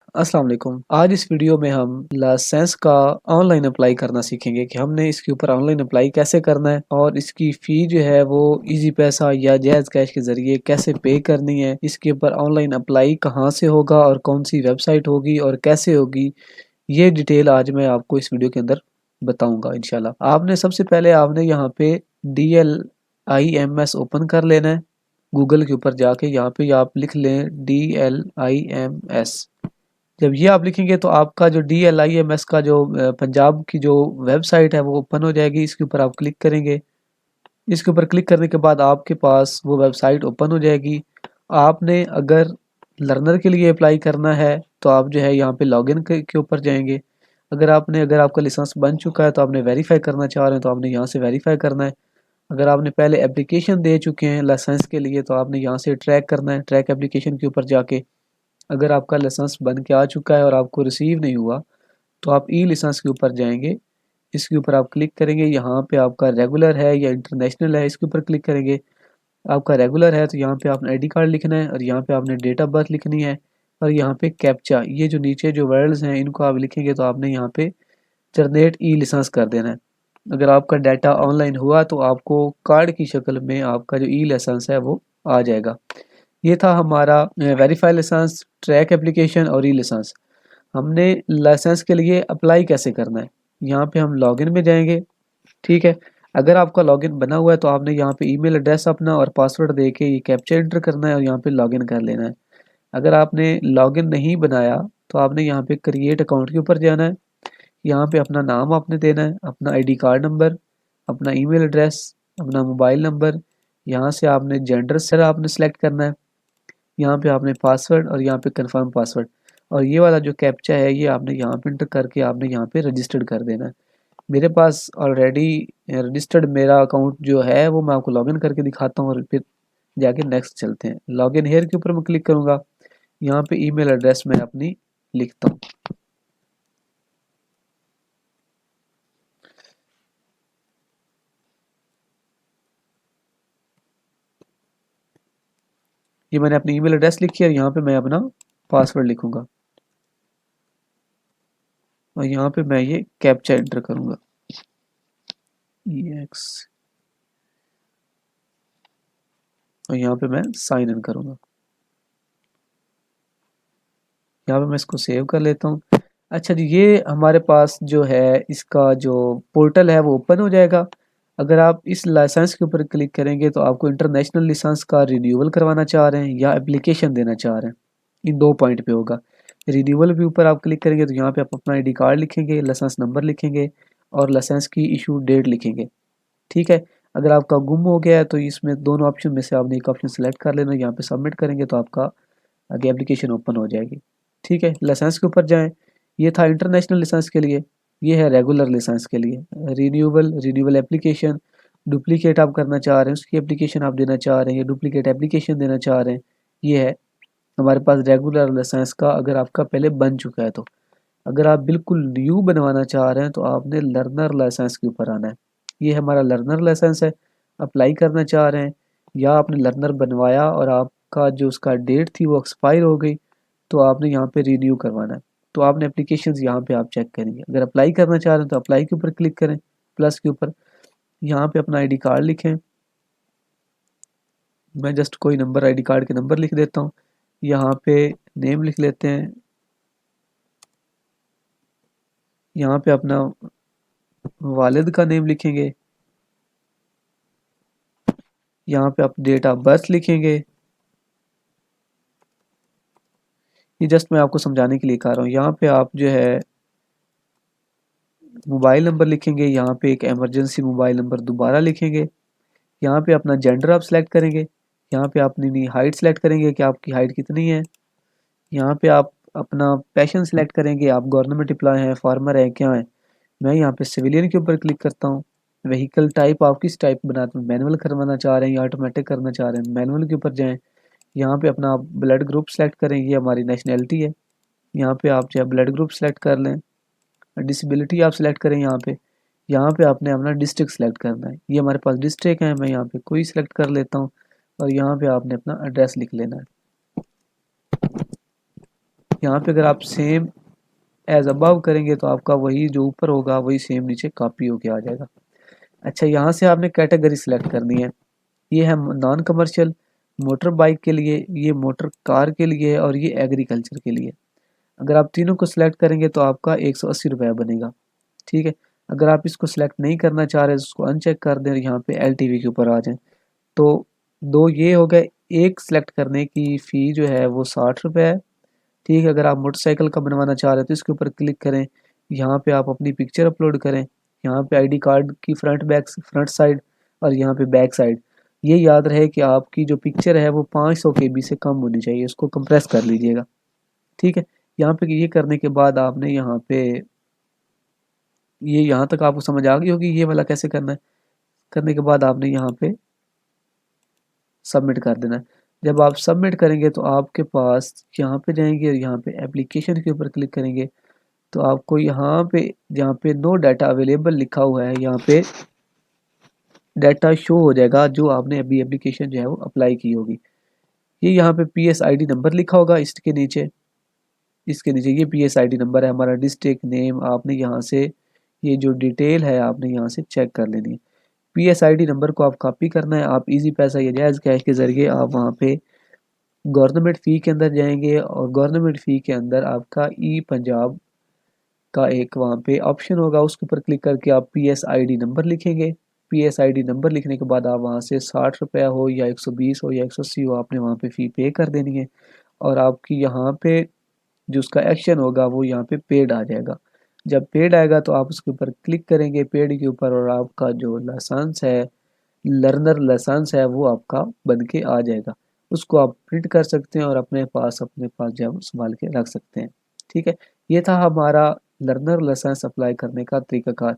अस्सलाम वालेकुम। आज इस वीडियो में हम लाइसेंस का ऑनलाइन अप्लाई करना सीखेंगे कि हमने इसके ऊपर ऑनलाइन अप्लाई कैसे करना है और इसकी फ़ी जो है वो इजी पैसा या जैज़ कैश के ज़रिए कैसे पे करनी है। इसके ऊपर ऑनलाइन अप्लाई कहाँ से होगा और कौन सी वेबसाइट होगी और कैसे होगी, ये डिटेल आज मैं आपको इस वीडियो के अंदर बताऊँगा इंशाल्लाह। आपने सबसे पहले आपने यहाँ पे DLIMS ओपन कर लेना है। गूगल के ऊपर जाके यहाँ पे आप लिख लें DLIMS। जब ये आप लिखेंगे तो आपका जो DLIMS का जो पंजाब की जो वेबसाइट है वो ओपन हो जाएगी। इसके ऊपर आप क्लिक करेंगे। इसके ऊपर क्लिक करने के बाद आपके पास वो वेबसाइट ओपन हो जाएगी। आपने अगर लर्नर के लिए अप्लाई करना है तो आप जो है यहाँ पे लॉगिन के ऊपर जाएंगे। अगर आपका लाइसेंस बन चुका है तो आपने वेरीफाई करना चाह रहे हैं तो आपने यहाँ से वेरीफाई करना है। अगर आपने पहले एप्लीकेशन दे चुके हैं लाइसेंस के लिए तो आपने यहाँ से ट्रैक करना है, ट्रैक एप्लीकेशन के ऊपर जाके। अगर आपका लाइसेंस बन के आ चुका है और आपको रिसीव नहीं हुआ तो आप ई लाइसेंस के ऊपर जाएंगे। इसके ऊपर आप क्लिक करेंगे। यहाँ पे आपका रेगुलर है या इंटरनेशनल है, इसके ऊपर क्लिक करेंगे। आपका रेगुलर है तो यहाँ पे आपने आईडी कार्ड लिखना है और यहाँ पे आपने डेट ऑफ बर्थ लिखनी है और यहाँ पे कैप्चा, ये जो नीचे जो वर्ड्स हैं इनको आप लिखेंगे तो आपने यहाँ पे जनरेट ई लाइसेंस कर देना है। अगर आपका डाटा ऑनलाइन हुआ तो आपको कार्ड की शक्ल में आपका जो ई लाइसेंस है वो आ जाएगा। ये था हमारा वेरीफाई लाइसेंस, ट्रैक एप्लीकेशन और ई लाइसेंस। हमने लाइसेंस के लिए अप्लाई कैसे करना है, यहाँ पे हम लॉगिन में जाएंगे। ठीक है, अगर आपका लॉगिन बना हुआ है तो आपने यहाँ पे ईमेल एड्रेस अपना और पासवर्ड दे के ये कैप्चा एंटर करना है और यहाँ पे लॉगिन कर लेना है। अगर आपने लॉगिन नहीं बनाया तो आपने यहाँ पे क्रिएट अकाउंट के ऊपर जाना है। यहाँ पे अपना नाम आपने देना है, अपना आईडी कार्ड नंबर, अपना ईमेल एड्रेस, अपना मोबाइल नंबर। यहाँ से आपने जेंडर से आपने सेलेक्ट करना है। यहाँ पे आपने पासवर्ड और यहाँ पे कंफर्म पासवर्ड और ये वाला जो कैप्चा है ये आपने यहाँ पे इंटर करके आपने यहाँ पे रजिस्टर्ड कर देना है। मेरे पास ऑलरेडी रजिस्टर्ड मेरा अकाउंट जो है वो मैं आपको लॉगिन करके दिखाता हूँ और फिर जाके नेक्स्ट चलते हैं। लॉगिन हेयर के ऊपर मैं क्लिक करूँगा। यहाँ पे ईमेल एड्रेस मैं अपनी लिखता हूँ। ये मैंने अपनी ईमेल एड्रेस लिखी है और यहाँ पे मैं अपना पासवर्ड लिखूंगा और यहाँ पे मैं ये कैप्चा एंटर करूँगा EX और यहाँ पे मैं साइन इन करूँगा। यहाँ पे मैं इसको सेव कर लेता हूँ। अच्छा जी, ये हमारे पास जो है इसका जो पोर्टल है वो ओपन हो जाएगा। अगर आप इस लाइसेंस के ऊपर क्लिक करेंगे तो आपको इंटरनेशनल लाइसेंस का रिन्यूअल करवाना चाह रहे हैं या एप्लीकेशन देना चाह रहे हैं, इन दो पॉइंट पे होगा। रिन्यूअल के ऊपर आप क्लिक करेंगे तो यहाँ पे आप अपना आईडी कार्ड लिखेंगे, लाइसेंस नंबर लिखेंगे और लाइसेंस की इशू डेट लिखेंगे। ठीक है, अगर आपका गुम हो गया है तो इसमें दोनों ऑप्शन में से आपने एक ऑप्शन सेलेक्ट कर लेना। यहाँ पे सबमिट करेंगे तो आपका आगे एप्लीकेशन ओपन हो जाएगी। ठीक है, लाइसेंस के ऊपर जाएं। ये था इंटरनेशनल लाइसेंस के लिए। ये है रेगुलर लाइसेंस के लिए। रिन्यूअल एप्लीकेशन, डुप्लीकेट आप करना चाह रहे हैं, उसकी एप्लीकेशन आप देना चाह रहे हैं या डुप्लीकेट एप्लीकेशन देना चाह रहे हैं। ये है हमारे पास रेगुलर लाइसेंस का, अगर आपका पहले बन चुका है तो। अगर आप बिल्कुल न्यू बनवाना चाह रहे हैं तो आपने लर्नर लाइसेंस के ऊपर आना है। ये हमारा लर्नर लाइसेंस है, अप्लाई करना चाह रहे हैं या आपने लर्नर बनवाया और आपका जो उसका डेट थी वो एक्सपायर हो गई तो आपने यहाँ पे रिन्यू करवाना है। तो आपने एप्लीकेशंस यहाँ पे आप चेक करेंगे। अगर अप्लाई करना चाह रहे हैं तो अप्लाई के ऊपर क्लिक करें, प्लस के ऊपर। यहाँ पे अपना आईडी कार्ड लिखें। मैं जस्ट कोई नंबर आईडी कार्ड के नंबर लिख देता हूँ। यहाँ पे नेम लिख लेते हैं। यहाँ पे अपना वालिद का नेम लिखेंगे। यहाँ पे आप डेट ऑफ बर्थ लिखेंगे। ये जस्ट मैं आपको समझाने के लिए कर रहा हूँ। यहाँ पे आप जो है मोबाइल नंबर लिखेंगे। यहाँ पे एक इमरजेंसी मोबाइल नंबर दोबारा लिखेंगे। यहाँ पे अपना जेंडर आप सेलेक्ट करेंगे। यहाँ पे आप अपनी हाइट सेलेक्ट करेंगे कि आपकी हाइट कितनी है। यहाँ पे आप अपना पैशन सेलेक्ट करेंगे, आप गवर्नमेंट एम्प्लॉय हैं, फार्मर हैं, क्या हैं। मैं यहाँ पे सिविलियन के ऊपर क्लिक करता हूँ। व्हीकल टाइप आप किस टाइप बनाते हैं, मैनुअल करवाना चाह रहे हैं या ऑटोमेटिक करना चाह रहे हैं, मैनुअल के ऊपर जाएँ। यहाँ पे अपना ब्लड ग्रुप सेलेक्ट करें, ये हमारी नेशनैलिटी है। यहाँ पे आप जो है ब्लड ग्रुप सेलेक्ट कर लें। डिसेबिलिटी आप सेलेक्ट करें यहाँ पे। यहाँ पे आपने अपना डिस्ट्रिक्ट सेलेक्ट करना है। ये हमारे पास डिस्ट्रिक्ट है, मैं यहाँ पे कोई सेलेक्ट कर लेता हूँ और यहाँ पे आपने अपना एड्रेस लिख लेना है। यहाँ पे अगर आप सेम एज अबव करेंगे तो आपका वही जो ऊपर होगा वही सेम नीचे कॉपी होके आ जाएगा। अच्छा, यहाँ से आपने कैटेगरी सिलेक्ट करनी है। ये है नॉन कमर्शियल, मोटर बाइक के लिए, ये मोटर कार के लिए है और ये एग्रीकल्चर के लिए। अगर आप तीनों को सिलेक्ट करेंगे तो आपका 180 रुपया बनेगा। ठीक है, अगर आप इसको सिलेक्ट नहीं करना चाह रहे तो उसको अनचेक कर दें और यहाँ पे एलटीवी के ऊपर आ जाएं। तो दो ये हो गए, एक सिलेक्ट करने की फ़ी जो है वो 60 रुपये है। ठीक है, अगर आप मोटरसाइकिल का बनवाना चाह रहे हैं तो इसके ऊपर क्लिक करें, यहाँ पे आप अपनी पिक्चर अपलोड करें, यहाँ पे आईडी कार्ड की फ्रंट साइड और यहाँ पे बैक साइड। ये याद रहे कि आपकी जो पिक्चर है वो 500 केबी से कम होनी चाहिए, उसको कंप्रेस कर लीजिएगा। ठीक है, यहाँ पे ये करने के बाद आपने यहाँ पे ये यहाँ तक आपको समझ आ गई होगी ये वाला कैसे करना है। करने के बाद आपने यहाँ पे सबमिट कर देना है। जब आप सबमिट करेंगे तो आपके पास यहाँ पे जाएंगे और यहाँ पे एप्लीकेशन के ऊपर क्लिक करेंगे तो आपको यहाँ पे जहाँ पे नो डाटा अवेलेबल लिखा हुआ है यहाँ पे डाटा शो हो जाएगा जो आपने अभी एप्लीकेशन जो है वो अप्लाई की होगी। ये यहाँ पे PSID नंबर लिखा होगा इसके नीचे ये PSID नंबर है हमारा, डिस्ट्रिक्ट नेम आपने यहाँ से ये जो डिटेल है आपने यहाँ से चेक कर लेनी है। PSID नंबर को आप कॉपी करना है, आप इजी पैसा या जायज़ कैश के ज़रिए आप वहाँ पे गवर्नमेंट फ़ी के अंदर जाएंगे और गवर्नमेंट फ़ी के अंदर आपका ई पंजाब का एक वहाँ पे ऑप्शन होगा, उसके ऊपर क्लिक करके आप PSID नंबर लिखेंगे। PSID नंबर लिखने के बाद आप वहाँ से 60 रुपया हो या 120 हो या 180 हो आपने वहाँ पे फ़ी पे कर देनी है और आपकी यहाँ पे जो उसका एक्शन होगा वो यहाँ पे पेड आ जाएगा। जब पेड आएगा तो आप उसके ऊपर क्लिक करेंगे पेड के ऊपर और आपका जो लाइसेंस है, लर्नर लाइसेंस है वो आपका बन के आ जाएगा। उसको आप प्रिंट कर सकते हैं और अपने पास जो है वो संभाल के रख सकते हैं। ठीक है, ये था हमारा लर्नर लाइसेंस अप्लाई करने का तरीकाकार।